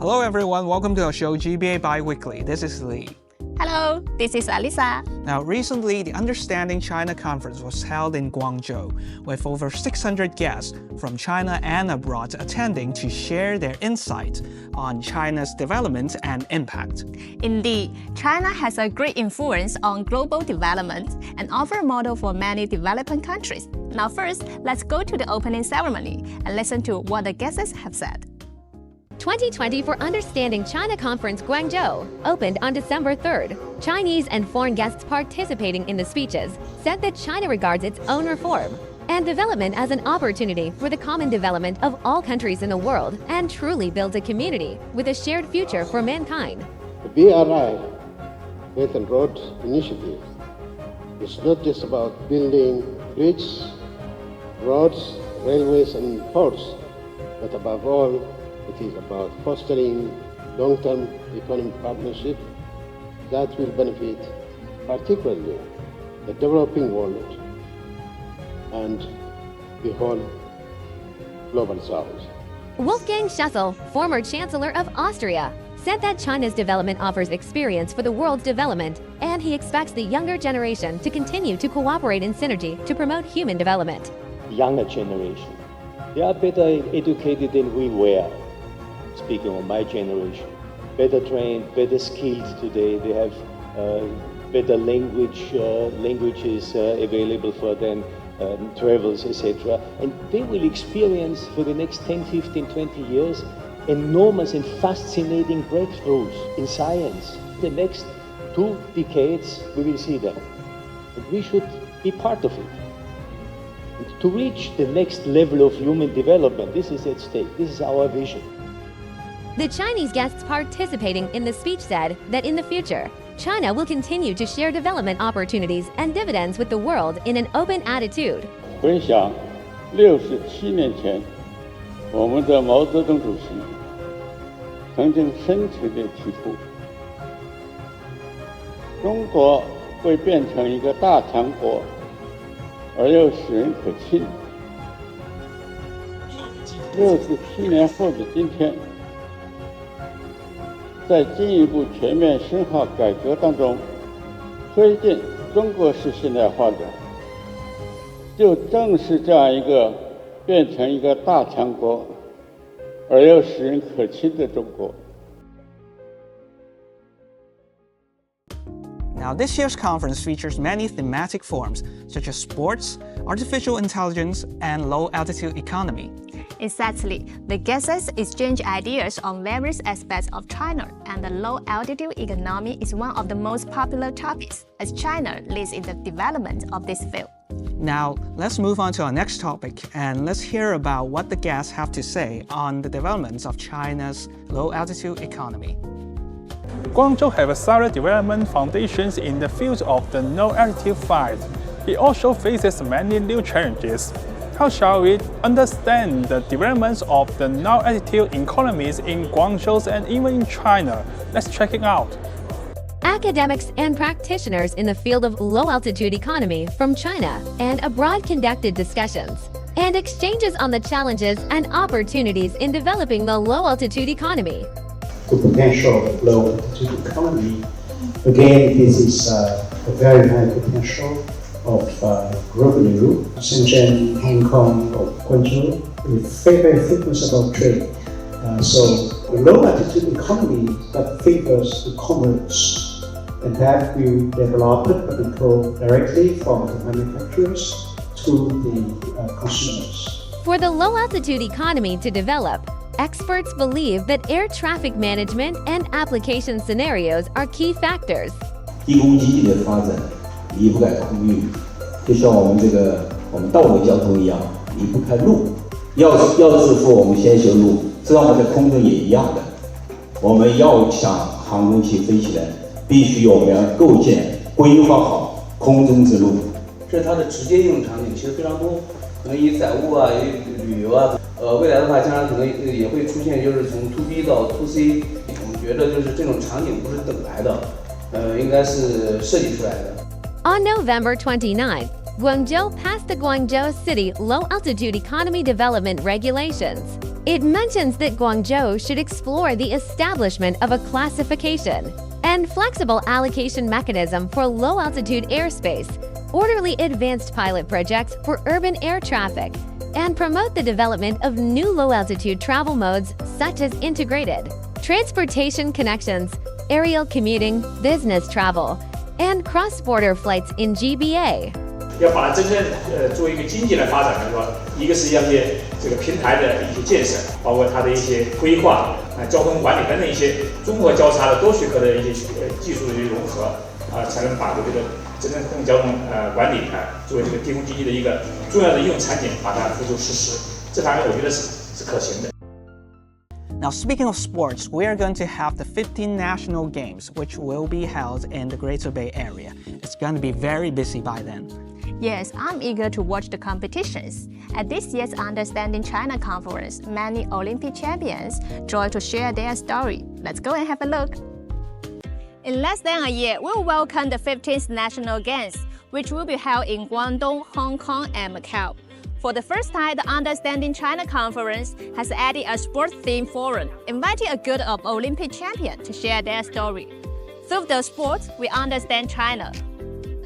Hello everyone, welcome to our show GBA Biweekly. This is Lee. Hello, this is Alisa. Now, recently, the Understanding China Conference was held in Guangzhou, with over 600 guests from China and abroad attending to share their insights on China's development and impact. Indeed, China has a great influence on global development and offers a model for many developing countries. Now first, let's go to the opening ceremony and listen to what the guests have said. 2020 for Understanding China Conference Guangzhou opened on December 3rd. Chinese and foreign guests participating in the speeches said that China regards its own reform and development as an opportunity for the common development of all countries in the world and truly builds a community with a shared future for mankind. The BRI, Belt and Road Initiative, is not just about building bridges, roads, railways and ports, but above all, it is about fostering long-term economic partnership that will benefit particularly the developing world and the whole global south. Wolfgang Schüssel, former Chancellor of Austria, said that China's development offers experience for the world's development, and he expects the younger generation to continue to cooperate in synergy to promote human development. Younger generation, they are better educated than we were. Speaking of my generation, better trained, better skilled today. They have better languages available for them, travels, etc. And they will experience for the next 10, 15, 20 years enormous and fascinating breakthroughs in science. The next 2 decades, we will see them. And we should be part of it. And to reach the next level of human development, this is at stake. This is our vision. The Chinese guests participating in the speech said that in the future, China will continue to share development opportunities and dividends with the world in an open attitude. 回想67年前，我们的毛泽东主席曾经深情地提出，中国会变成一个大强国，而又使人可亲。67年后的今天，在进一步全面深化改革当中，推进中国式现代化的，就正是这样一个变成一个大强国，而又使人可亲的中国。Now, this year's conference features many thematic forums, such as sports, artificial intelligence, and low-altitude economy. Exactly. The guests exchange ideas on various aspects of China, and the low-altitude economy is one of the most popular topics, as China leads in the development of this field. Now, let's move on to our next topic, and let's hear about what the guests have to say on the developments of China's low-altitude economy. Guangzhou has a solid development foundations in the field of the low-altitude flight. It also faces many new challenges. How shall we understand the developments of the low-altitude economies in Guangzhou and even in China? Let's check it out. Academics and practitioners in the field of low-altitude economy from China and abroad conducted discussions and exchanges on the challenges and opportunities in developing the low-altitude economy. The potential of low-altitude economy, again, this is a very high potential of revenue. Shenzhen, Hong Kong, or Guangzhou, with very frequent about trade. So the low-altitude economy that favors the commerce, and that will develop and go directly from the manufacturers to the consumers. For the low-altitude economy to develop, experts believe that air traffic management and application scenarios are key factors. 低空经济的发展离不开空域，就像我们道路交通一样，离不开路。要致富，我们先修路，这样我们在空中也一样的。我们要想航空器飞起来，必须我们要构建、规划好空中之路。这它的直接应用场景其实非常多，可能以载物啊，以旅游啊，未来的话，将来可能也会出现，就是从 to B 到 to C， 我们觉得就是这种场景不是等来的，应该是设计出来的。On November 29th, Guangzhou passed the Guangzhou City Low-Altitude Economy Development Regulations. It mentions that Guangzhou should explore the establishment of a classification and flexible allocation mechanism for low-altitude airspace, orderly advanced pilot projects for urban air traffic, and promote the development of new low-altitude travel modes such as integrated transportation connections, aerial commuting, business travel, and cross-border flights in GBA. 要把它真正作为一个经济来发展的话，一个是要些这个平台的一些建设，包括它的一些规划、交通管理等等一些综合交叉的多学科的一些技术的融合，才能把这个真正空交通管理作为这个低空经济的一个重要的应用场景，把它付诸实施。这方面我觉得是可行的。 Now, speaking of sports, we are going to have the 15 national games, which will be held in the Greater Bay Area. It's going to be very busy by then. Yes, I'm eager to watch the competitions. At this year's Understanding China conference, many Olympic champions joined to share their story. Let's go and have a look. In less than a year, we'll welcome the 15th National Games, which will be held in Guangdong, Hong Kong, and Macau. For the first time, the Understanding China conference has added a sports-themed forum, inviting a group of Olympic champions to share their story. Through the sports, we understand China.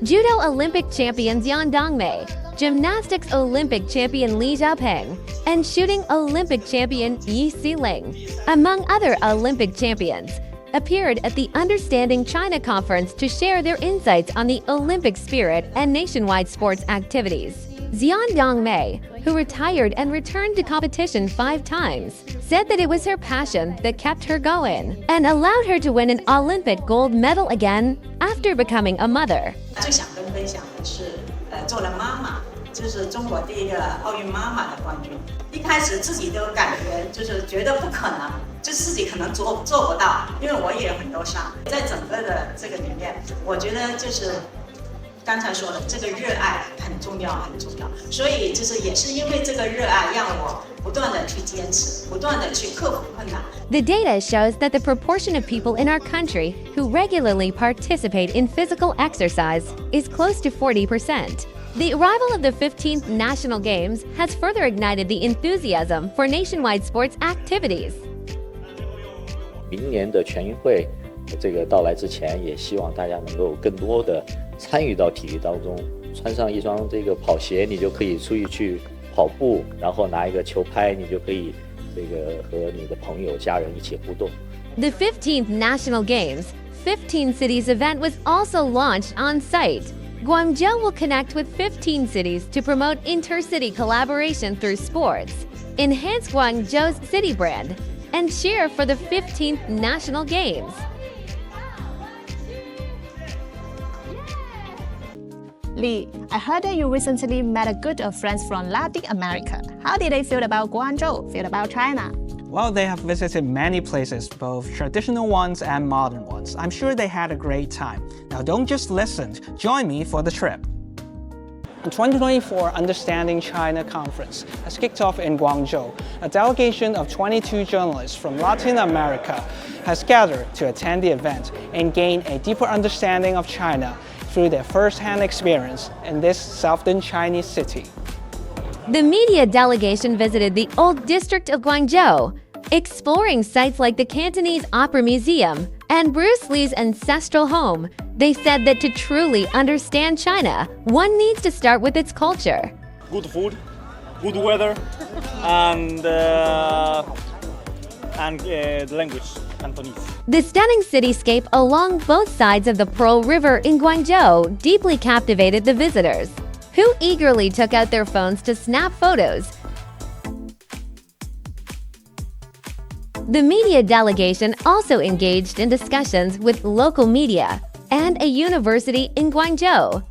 Judo Olympic champion Yan Dongmei, Gymnastics Olympic champion Li Xiaopeng, and Shooting Olympic champion Yi Xiling, among other Olympic champions, appeared at the Understanding China conference to share their insights on the Olympic spirit and nationwide sports activities. Xian Dongmei, who retired and returned to competition 5 times, said that it was her passion that kept her going and allowed her to win an Olympic gold medal again after becoming a mother. 最想跟分享的是，做了妈妈，就是中国第一个奥运妈妈的冠军。一开始自己都感觉就是觉得不可能，就自己可能做不到，因为我也有很多伤。在整个的这个里面，我觉得就是。 刚才说的这个热爱很重要，很重要，所以就是也是因为这个热爱，让我不断的去坚持，不断的去克服困难。The data shows that the proportion of people in our country who regularly participate in physical exercise is close to 40%. The arrival of the 15th National Games has further ignited the enthusiasm for nationwide sports activities. 明年的全运会这个到来之前，也希望大家能够更多的 参与到体育当中，穿上一双这个跑鞋，你就可以出去跑步，然后拿一个球拍，你就可以这个和你的朋友、家人一起互动。The 15th National Games, 15 Cities event was also launched on site. Guangzhou will connect with 15 cities to promote intercity collaboration through sports, enhance Guangzhou's city brand, and cheer for the 15th National Games. Li, I heard that you recently met a group of friends from Latin America. How did they feel about Guangzhou, feel about China? Well, they have visited many places, both traditional ones and modern ones. I'm sure they had a great time. Now don't just listen, join me for the trip. The 2024 Understanding China Conference has kicked off in Guangzhou. A delegation of 22 journalists from Latin America has gathered to attend the event and gain a deeper understanding of China through their first-hand experience in this southern Chinese city. The media delegation visited the old district of Guangzhou, exploring sites like the Cantonese Opera Museum and Bruce Lee's ancestral home. They said that to truly understand China, one needs to start with its culture. Good food, good weather, and the language. The stunning cityscape along both sides of the Pearl River in Guangzhou deeply captivated the visitors, who eagerly took out their phones to snap photos. The media delegation also engaged in discussions with local media and a university in Guangzhou.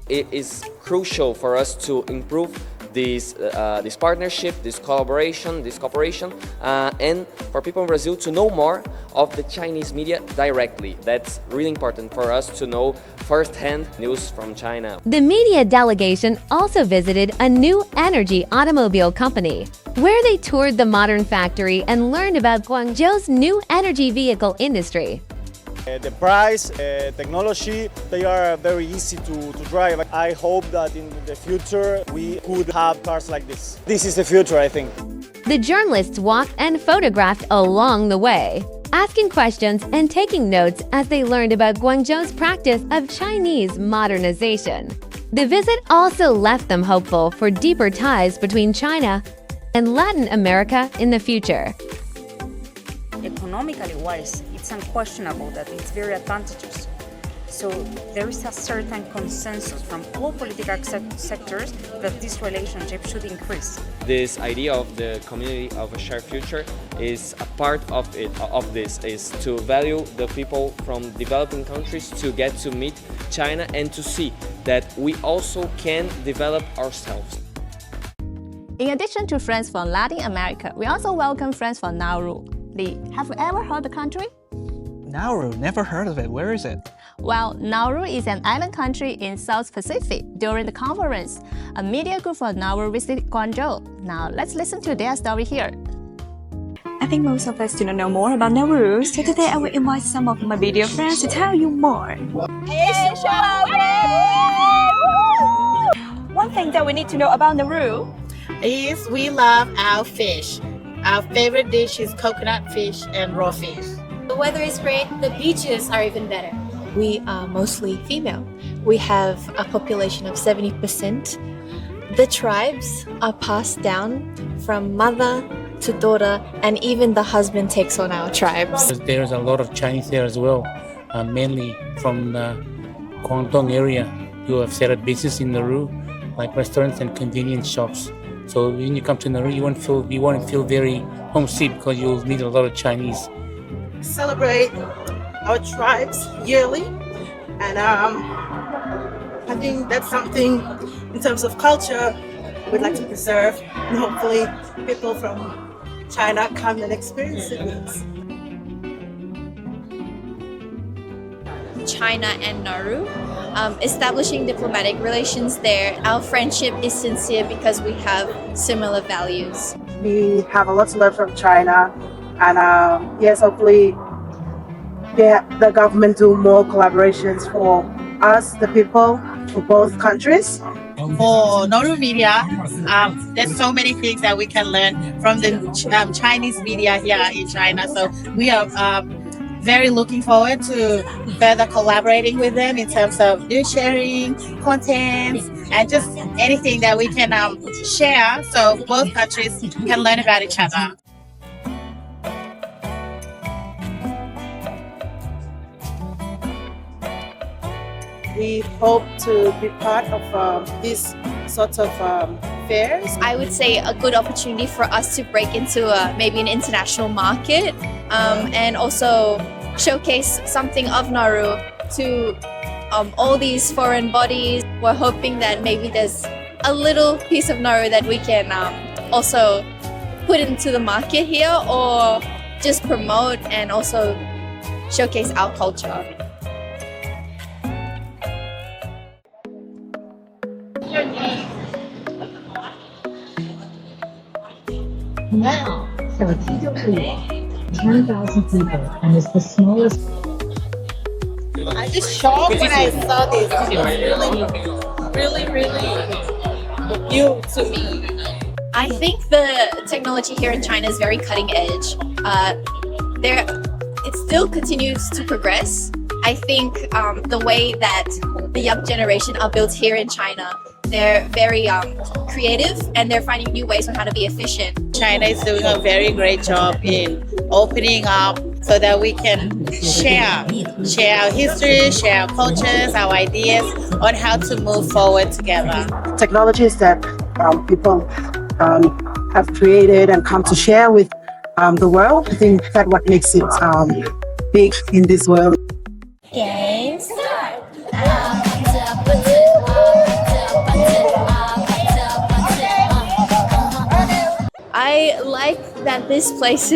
It is crucial for us to improve this partnership, this collaboration, this cooperation, and for people in Brazil to know more of the Chinese media directly. That's really important for us to know first-hand news from China. The media delegation also visited a new energy automobile company, where they toured the modern factory and learned about Guangzhou's new energy vehicle industry. The price, technology, they are very easy to drive. I hope that in the future we could have cars like this. This is the future, I think. The journalists walked and photographed along the way, asking questions and taking notes as they learned about Guangzhou's practice of Chinese modernization. The visit also left them hopeful for deeper ties between China and Latin America in the future. Economically wise, it's unquestionable that it's very advantageous. So there is a certain consensus from all political sectors that this relationship should increase. This idea of the community of a shared future is a part of it. Of this is to value the people from developing countries to get to meet China and to see that we also can develop ourselves. In addition to friends from Latin America, we also welcome friends from Nauru. Lee, have you ever heard the country? Nauru, never heard of it. Where is it? Well, Nauru is an island country in South Pacific. During the conference, a media group from Nauru visited Guangzhou. Now, let's listen to their story here. I think most of us do not know more about Nauru, so today I will invite some of my video friends to tell you more. One thing that we need to know about Nauru is we love our fish. Our favorite dish is coconut fish and raw fish. The weather is great, the beaches are even better. We are mostly female. We have a population of 70%. The tribes are passed down from mother to daughter, and even the husband takes on our tribes. There's a lot of Chinese there as well, mainly from the Guangdong area who have set up business in Nauru, like restaurants and convenience shops. So when you come to Nauru, you won't feel very homesick because you'll meet a lot of Chinese. Celebrate our tribes yearly, and I think that's something in terms of culture we'd like to preserve, and hopefully people from China come and experience it with us. China and Nauru, establishing diplomatic relations there. Our friendship is sincere because we have similar values. We have a lot to learn from China, and yes, hopefully the government do more collaborations for us, the people, for both countries. For Nauru media, there's so many things that we can learn from the Chinese media here in China. So we are very looking forward to further collaborating with them in terms of news sharing, content, and just anything that we can share so both countries can learn about each other. We hope to be part of these sorts of fairs. I would say a good opportunity for us to break into maybe an international market and also showcase something of Nauru to all these foreign bodies. We're hoping that maybe there's a little piece of Nauru that we can also put into the market here or just promote and also showcase our culture. Wow, 小鸡就是我 10,000 people, and it's the smallest. I just shocked when I saw this. It was really new to me. I think the technology here in China is very cutting edge. It still continues to progress. I think the way that the young generation are built here in China, they're very creative and they're finding new ways on how to be efficient. China is doing a very great job in opening up so that we can share our history, share our cultures, our ideas on how to move forward together. Technologies that people have created and come to share with the world. I think that's what makes it big in this world. Game start. I like that this place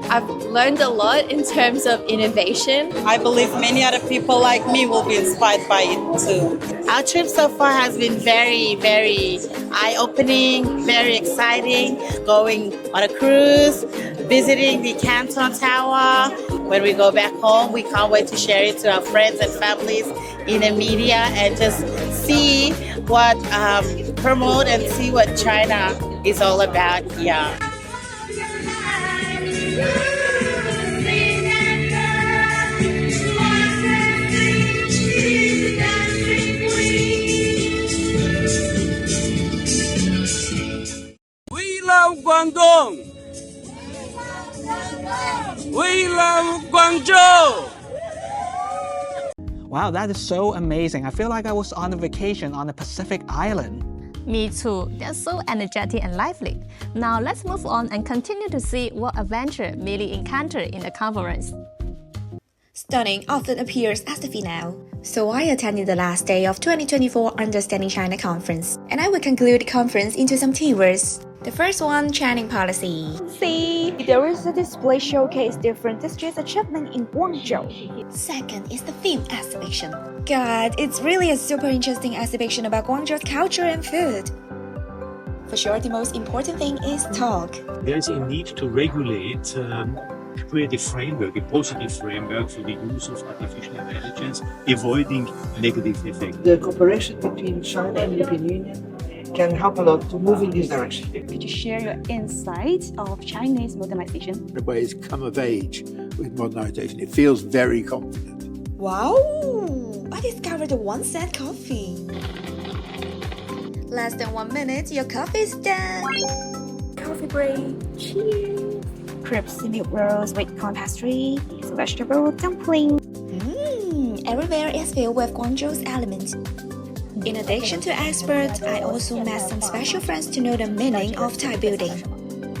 I've learned a lot in terms of innovation. I believe many other people like me will be inspired by it too. Our trip so far has been very, very eye-opening, very exciting. Going on a cruise, visiting the Canton Tower, when we go back home. We can't wait to share it to our friends and families in the media and just see what promote and see what China is all about here. We love Guangdong. We love Guangzhou. Wow, that is so amazing. I feel like I was on a vacation on a Pacific island. Me too. They're so energetic and lively. Now let's move on and continue to see what adventure Millie encountered in the conference. Stunning often appears as the finale. So I attended the last day of 2024 Understanding China Conference, and I will conclude the conference into some keywords. The first one, Channing policy. See, there is a display showcase different districts' achievement in Guangzhou. Second is the theme exhibition. God, it's really a super interesting exhibition about Guangzhou's culture and food. For sure, the most important thing is talk. There's a need to regulate, create a framework, a positive framework for the use of artificial intelligence, avoiding negative effects. The cooperation between China and the European Union can help a lot to move in this direction. Could you share your insights of Chinese modernization? Everybody's come of age with modernization. It feels very confident. Wow! I discovered the 1 cent coffee. Less than 1 minute, your coffee is done. Coffee break. Cheers. Crepes milk rolls with corn pastry, vegetable dumpling. Everywhere is filled with Guangzhou's elements. In addition to experts, I also met some special friends to know the meaning of Thai building.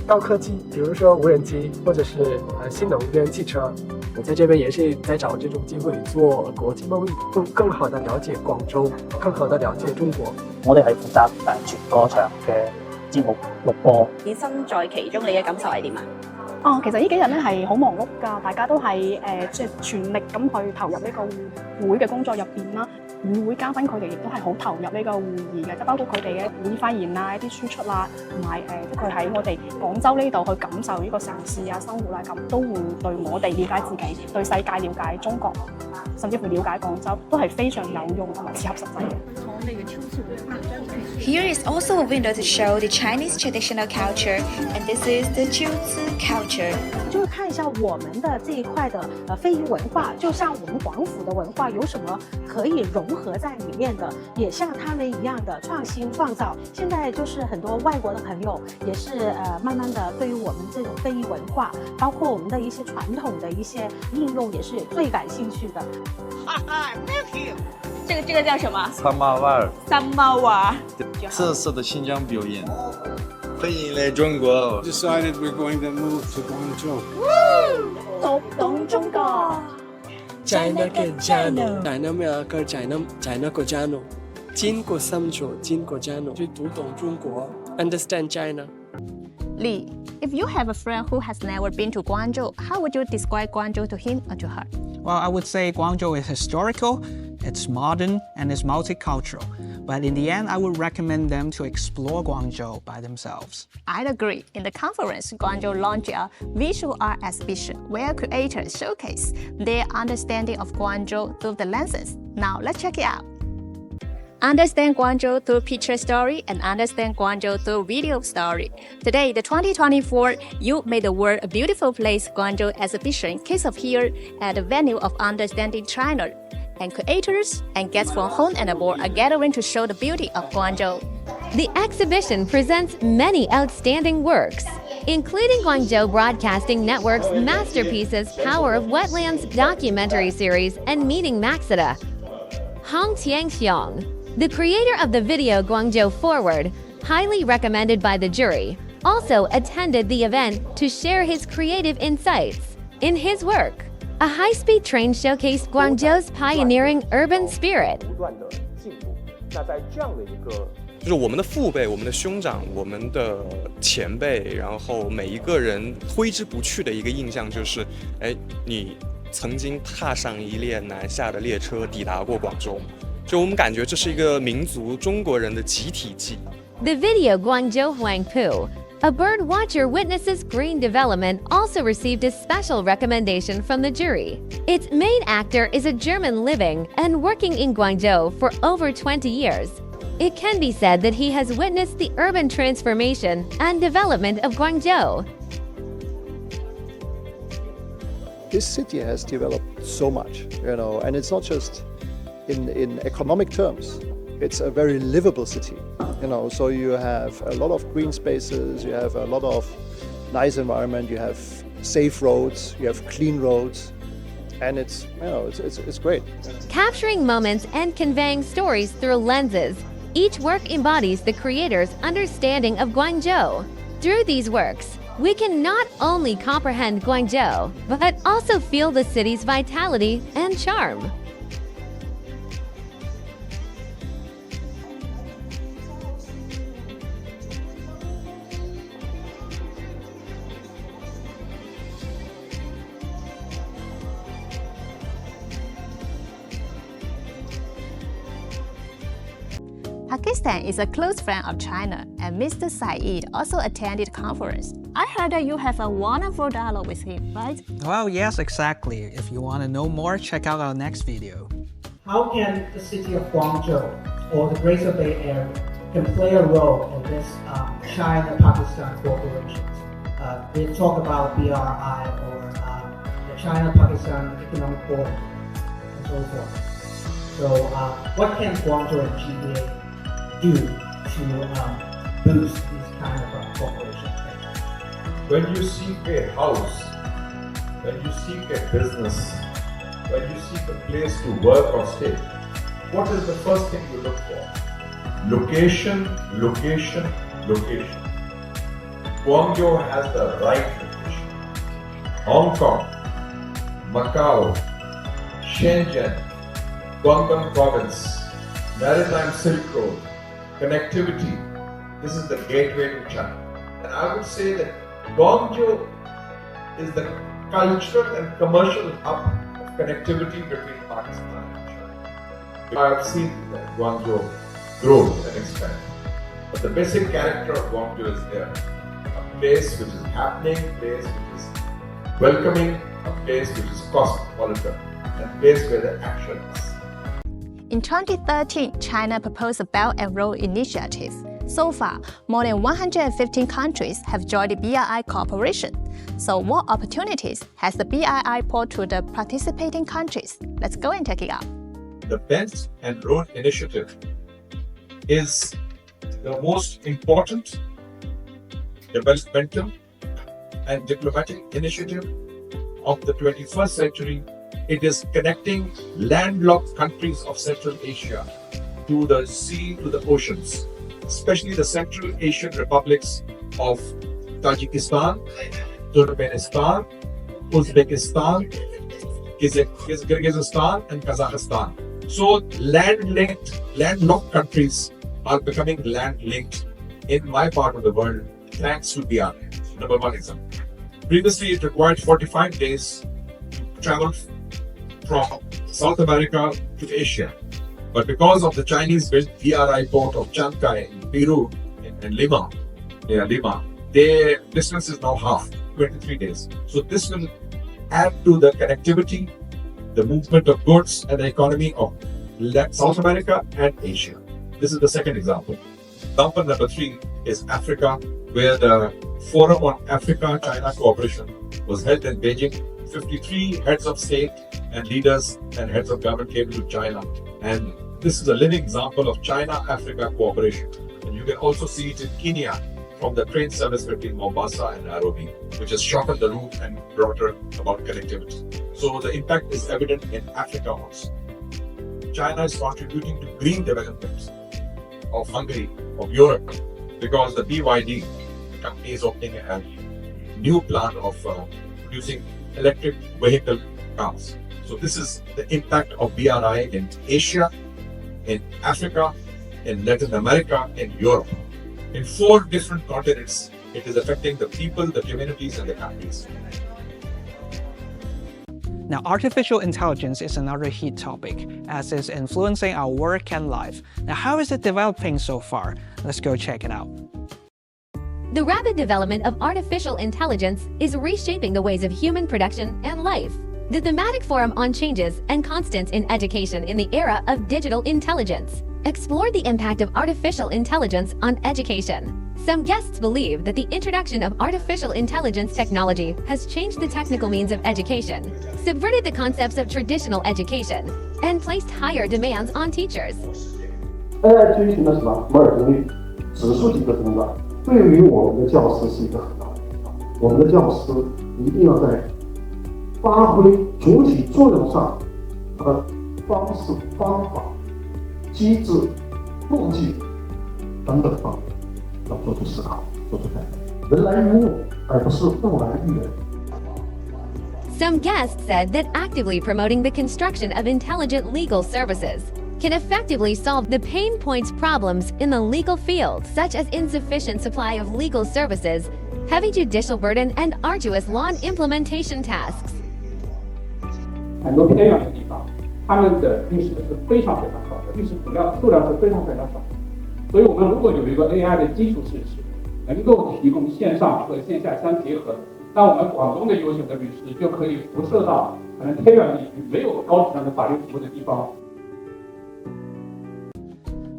高科技，比如说无人机，或者是新能源汽车。我在这边也是在找这种机会做国際貿易，更好地了解廣州，更好地了解中國。我哋係負責全個場嘅節目錄播。你身在其中，你嘅感受係點啊？其實呢幾日咧係好忙碌㗎，大家都係即係全力咁去投入呢個會嘅工作入邊啦。與會嘉賓佢哋亦都係好投入呢個會議嘅，即包括佢哋嘅會議發言啊、一啲輸出啊，同埋即佢喺我哋廣州呢度去感受呢個城市啊、生活啊咁，都會對我哋了解自己、對世界了解中國，甚至乎了解廣州，都係非常有用同埋切合實際嘅。Here is also a window to show the Chinese traditional culture, and this is the 秋词 culture. 就是看一下我们的这一块的非遗文化，就像我们广府的文化有什么可以融合在里面的，也像他们一样的创新创造。现在就是很多外国的朋友也是慢慢的对于我们这种非遗文化，包括我们的一些传统的一些应用，也是最感兴趣的。哈哈 ，Nephew， 这个叫什么？三毛娃。三毛娃。特色的新疆表演。欢迎来中国。Decided we're going to move to Guangzhou. 读懂中国。China 跟 China में आकर China को जानो, चीन को समझो, चीन को जानो, 去读懂中国 understand China. Lee, if you have a friend who has never been to Guangzhou, how would you describe Guangzhou to him or to her? Well, I would say Guangzhou is historical, it's modern, and it's multicultural. But in the end, I would recommend them to explore Guangzhou by themselves. I'd agree. In the conference, Guangzhou launched a visual art exhibition where creators showcase their understanding of Guangzhou through the lenses. Now, let's check it out. Understand Guangzhou through picture story and understand Guangzhou through video story. Today, the 2024 You Made the World a Beautiful Place Guangzhou exhibition kicks off here at the venue of Understanding China. And creators and guests from home and abroad are gathering to show the beauty of Guangzhou. The exhibition presents many outstanding works, including Guangzhou Broadcasting Network's masterpieces Power of Wetlands documentary series and Meeting Maxida. Hong Tianxiong, the creator of the video Guangzhou Forward, highly recommended by the jury, also attended the event to share his creative insights. In his work, a high-speed train showcased Guangzhou's pioneering urban spirit. 就是我们的父辈、我们的兄长、我们的前辈，然后每一个人挥之不去的一个印象就是，你曾经踏上一列南下的列车，抵达过广州。就我们感觉这是一个民族中国人的集体记忆。The video Guangzhou Huangpu A bird watcher witnesses green development also received a special recommendation from the jury. Its main actor is a German living and working in Guangzhou for over 20 years. It can be said that he has witnessed the urban transformation and development of Guangzhou. This city has developed so much, and it's not just in economic terms. It's a very livable city, so you have a lot of green spaces, you have a lot of nice environment, you have safe roads, you have clean roads, and it's great. Capturing moments and conveying stories through lenses, each work embodies the creator's understanding of Guangzhou. Through these works, we can not only comprehend Guangzhou, but also feel the city's vitality and charm. Pakistan is a close friend of China, and Mr. Saeed also attended the conference. I heard that you have a wonderful dialogue with him, right? Well, yes, exactly. If you want to know more, check out our next video. How can the city of Guangzhou or the Greater Bay Area can play a role in this China-Pakistan cooperation? They talk about BRI or the China-Pakistan Economic Forum and so forth. So what can Guangzhou and GBA do to boost these kind of cooperation? When you seek a house, when you seek a business, when you seek a place to work or stay, what is the first thing you look for? Location, location, location. Guangzhou has the right location. Hong Kong, Macau, Shenzhen, Guangdong Province, Maritime Silk Road, connectivity. This is the gateway to China. And I would say that Guangzhou is the cultural and commercial hub of connectivity between Pakistan and China. I have seen that Guangzhou grow and expand. But the basic character of Guangzhou is there. A place which is happening, a place which is welcoming, a place which is cosmopolitan, and a place where the action is. In 2013, China proposed a Belt and Road Initiative. So far, more than 115 countries have joined the BRI cooperation. So what opportunities has the BRI brought to the participating countries? Let's go and check it out. The Belt and Road Initiative is the most important developmental and diplomatic initiative of the 21st century. It is connecting landlocked countries of Central Asia to the sea, to the oceans, especially the Central Asian republics of Tajikistan, Turkmenistan, Uzbekistan, Kyrgyzstan, and Kazakhstan. So landlocked countries are becoming land-linked in my part of the world thanks to BRI. Number one example. Previously, it required 45 days to travel from South America to Asia. But because of the Chinese-built BRI port of Chancay in Peru, in Lima, near Lima, their distance is now half, 23 days. So this will add to the connectivity, the movement of goods and the economy of South America and Asia. This is the second example. Example number 3 is Africa, where the Forum on Africa-China Cooperation was held in Beijing. 53 heads of state and leaders and heads of government came to China. And this is a living example of China-Africa cooperation. And you can also see it in Kenya from the train service between Mombasa and Nairobi, which has shortened the route and brought about connectivity. So the impact is evident in Africa also. China is contributing to green development of Hungary, of Europe, because the BYD company is opening a new plant of producing electric vehicle cars. So this is the impact of BRI in Asia, in Africa, in Latin America, in Europe. In 4 different continents, it is affecting the people, the communities, and the countries. Now, artificial intelligence is another heat topic, as it's influencing our work and life. Now, how is it developing so far? Let's go check it out. The rapid development of artificial intelligence is reshaping the ways of human production and life. The thematic forum on changes and constants in education in the era of digital intelligence explored the impact of artificial intelligence on education. Some guests believe that the introduction of artificial intelligence technology has changed the technical means of education, subverted the concepts of traditional education, and placed higher demands on teachers. AI 推行了什么？摩尔定律，指数级的增长，对于我们的教师是一个很大的影响。我们的教师一定要在发挥主体作用上，它的方式、方法、机制、路径等等方面要做出思考，做出改变。人来育物，而不是物来育人。Some guests said that actively promoting the construction of intelligent legal services can effectively solve the pain points problems in the legal field, such as insufficient supply of legal services, heavy judicial burden, and arduous law implementation tasks. 很多偏远的地方，他们的律师是非常非常少的，律师数量是非常非常少的。所以我们如果有一个 AI 的基础设施，能够提供线上和线下相结合，那我们广东的优秀的律师就可以辐射到可能偏远地区没有高质量的法律服务的地方。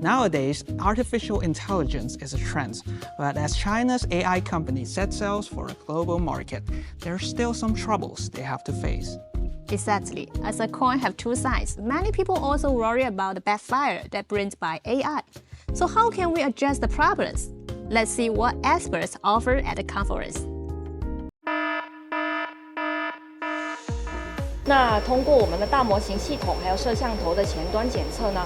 Nowadays, artificial intelligence is a trend, but as China's AI company set sails for a global market, there are still some troubles they have to face. Exactly. As a coin have two sides, many people also worry about the backfire that brings by AI. So how can we address the problems? Let's see what experts offer at the conference. 那通过我们的大模型系统还有摄像头的前端检测呢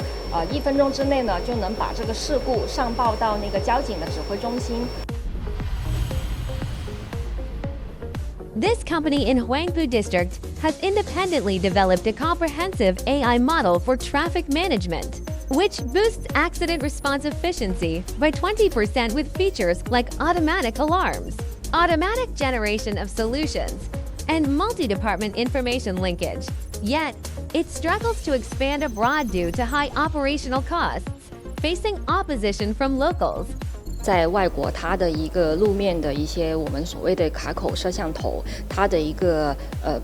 ，1分钟之内呢就能把这个事故上报到那个交警的指挥中心。This company in Huangpu District has independently developed a comprehensive AI model for traffic management, which boosts accident response efficiency by 20% with features like automatic alarms, automatic generation of solutions, and multi-department information linkage. Yet, it struggles to expand abroad due to high operational costs, facing opposition from locals. 在外国，它的一个路面的一些我们所谓的卡口摄像头，它的一个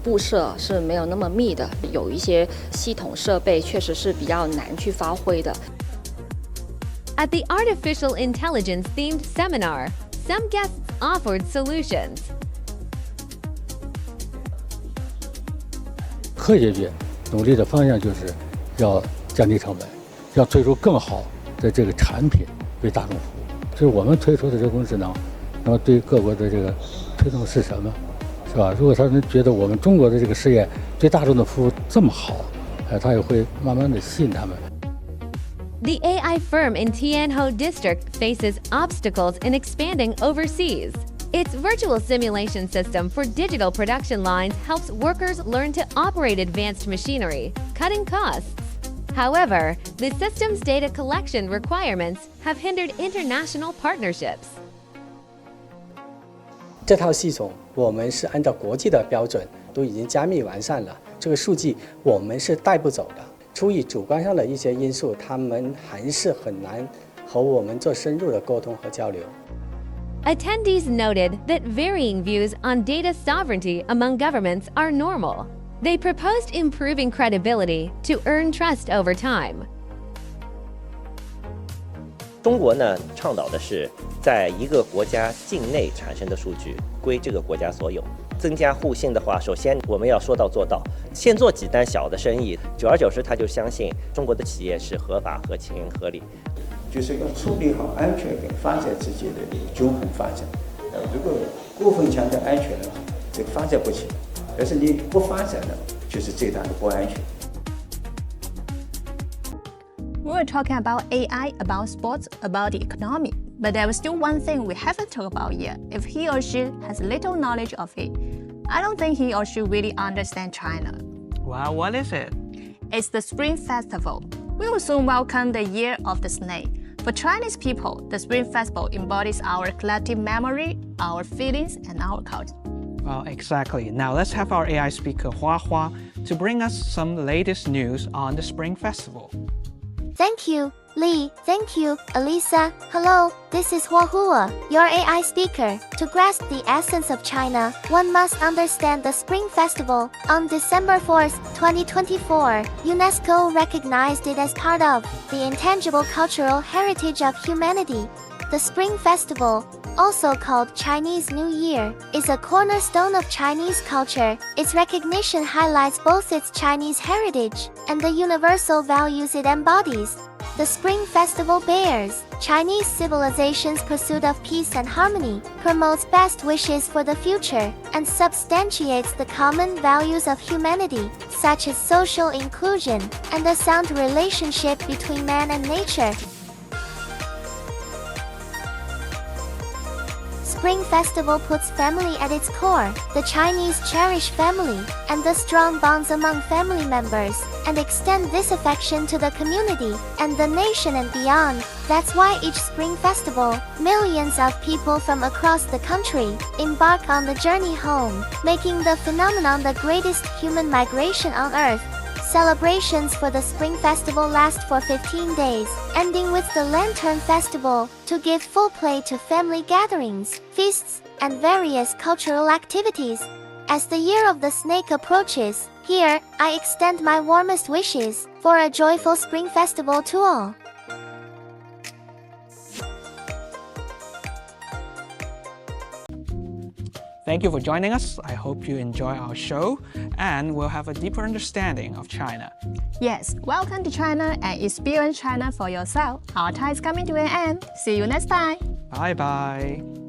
布设是没有那么密的，有一些系统设备确实是比较难去发挥的。At the Artificial Intelligence themed seminar, some guests offered solutions. 科学界努力的方向就是要降低成本，要推出更好的这个产品为大众服务。就是我们推出的人工智能，然后对各国的这个推动是什么，是吧？如果他们觉得我们中国的这个事业对大众的服务这么好，他也会慢慢的吸引他们。The AI firm in Tianhou District faces obstacles in expanding overseas. Its virtual simulation system for digital production lines helps workers learn to operate advanced machinery, cutting costs. However, the system's data collection requirements have hindered international partnerships. 这套系统我们是按照国际的标准都已经加密完善了，这个数据我们是带不走的。出于主观上的一些因素，他们还是很难和我们做深入的沟通和交流。Attendees noted that varying views on data sovereignty among governments are normal. They proposed improving credibility to earn trust over time. 中国呢，倡导的是在一个国家境内产生的数据归这个国家所有。增加互信的话，首先我们要说到做到，先做几单小的生意，久而久之他就相信中国的企业是合法、合情、合理。就是要处理好安全跟发展之间的均衡发展。如果过分强调安全的话，这个发展不起来；但是你不发展呢，就是最大的不安全。We were talking about AI, about sports, about the economy. But there was still one thing we haven't talked about yet. If he or she has little knowledge of it, I don't think he or she really understands China. Wow, what is it? It's the Spring Festival. We will soon welcome the Year of the Snake. For Chinese people, the Spring Festival embodies our collective memory, our feelings, and our culture. Well, exactly. Now let's have our AI speaker Hua Hua to bring us some latest news on the Spring Festival. Thank you. Lee, thank you. Elisa, hello, this is Hua, your AI speaker. To grasp the essence of China, one must understand the Spring Festival. On December 4th, 2024, UNESCO recognized it as part of the intangible cultural heritage of humanity. The Spring Festival, also called Chinese New Year, is a cornerstone of Chinese culture. Its recognition highlights both its Chinese heritage and the universal values it embodies. The Spring Festival bears Chinese civilization's pursuit of peace and harmony, promotes best wishes for the future, and substantiates the common values of humanity, such as social inclusion and a sound relationship between man and nature. Spring Festival puts family at its core. The Chinese cherish family and the strong bonds among family members, and extend this affection to the community and the nation and beyond. That's why each Spring Festival, millions of people from across the country embark on the journey home, making the phenomenon the greatest human migration on Earth. Celebrations for the Spring Festival last for 15 days, ending with the Lantern Festival, to give full play to family gatherings, feasts, and various cultural activities. As the Year of the Snake approaches, here, I extend my warmest wishes for a joyful Spring Festival to all. Thank you for joining us. I hope you enjoy our show and will have a deeper understanding of China. Yes, welcome to China and experience China for yourself. Our time is coming to an end. See you next time. Bye-bye.